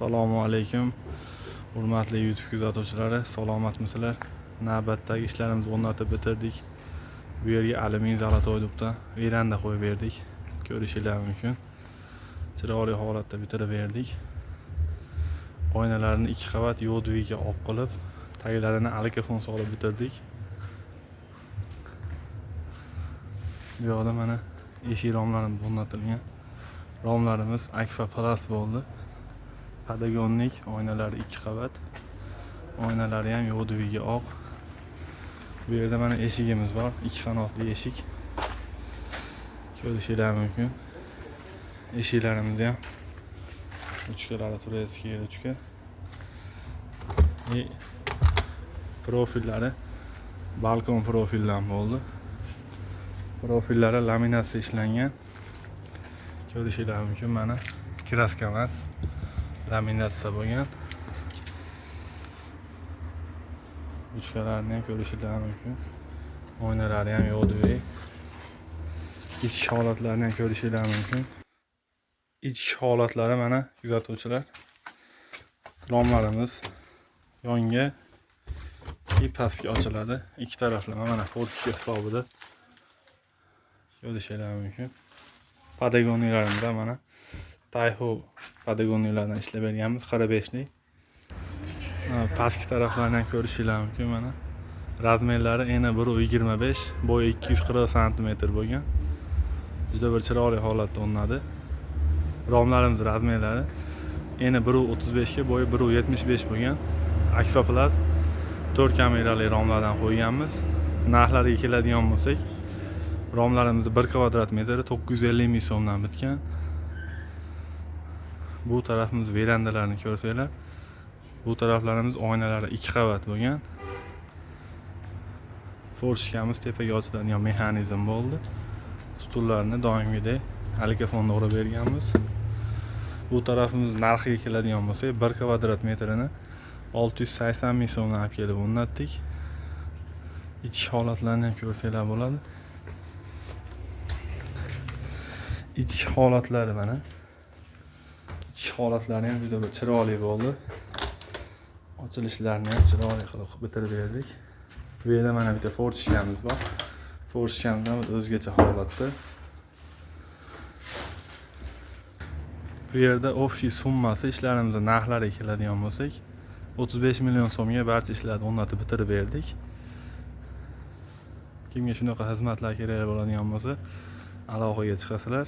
Assalomu alaykum. Hurmatli YouTube kuzatuvchilari, salomatmisizlar? Navbatdagi ishlarimizni o'rnatib bitirdik. Bu yerga alyumin zalatoydubda veranda qo'yib berdik. Ko'rishingiz mumkin. Chiroyli holatda bitirib berdik. Oynalarni 2 qavat yo'dviga olib qilib, taglarini alikafon solib bitirdik. Bu yoqda mana eshik romlarimiz o'rnatilgan. Romlarimiz Akfa Plus bo'ldi. Patagonnik oynalari 2 qavat. Oynalari ham yo'dviga oq. Bu yerda mana eshigimiz bor, 2 qanotli eshik. Ko'rishingiz mumkin. Eshiklarimiz ham uchkalari turayotgan uchka. Profillari balkon profildan bo'ldi. Profillari laminatsiya ishlangan. Ko'rishingiz mumkin, mana kraska emas, laminatsiya bo'lgan. Uchkalarni ham ko'rishingiz mumkin. Oynalari ham yo'dvi. Ichki holatlarini ham ko'rishingiz mumkin. Ichki holatlari mana kuzatuvchilar. Romlarimiz yonga pastga ochiladi. Ikki taraflama mana fortishka hisobida. Ko'rishingiz mumkin. Patagonlarimiz mana Tayho patagonlardan ishlab berganmiz, 45 lik. Pastki taraflarni ham ko'rishingiz mumkin mana. Razmerlari eni 1.25, bo'yi 240 cm bo'lgan. Juda bir chiroyli holatda o'rnadi. Romlarimiz razmerlari eni 1.35 ga, bo'yi 1.75 bo'lgan. Akfa Plus 4 kamerali romlardan qo'yganmiz. Narxlariga keladigan bo'lsak, romlarimiz 1 kvadrat metri 950 ming so'mdan bitgan. Bu tarafimiz verandalarni ko'rsanglar, bu taraflarimiz oynalari 2 qavat bo'lgan. Fortishkamiz tepaga ochiladigan mexanizm bo'ldi. Stullarni doimgidek alikafonda o'rab berganmiz. Bu tarafimiz narxiga keladigan bo'lsak, 1 kvadrat metrini 680 ming so'mdan olib kelib o'rnatdik. Ichki holatlarni ham ko'rsanglar bo'ladi. Ichki holatlari mana. Ichki holatlari ham juda bir chiroyli bo'ldi. Ochilishlarini ham chiroyli qilib bitirib berdik. Bu yerda mana bitta fortishkamiz bor. Fortishkamiz ham o'zgacha holatda. Bu yerda общий summasi ishlarimizning narxlariga keladigan bo'lsak, 35 million so'mga barcha ishlarni o'rnatib bitirib berdik. Kimga shunaqa xizmatlar kerak bo'ladigan bo'lsa, aloqaga chiqasizlar.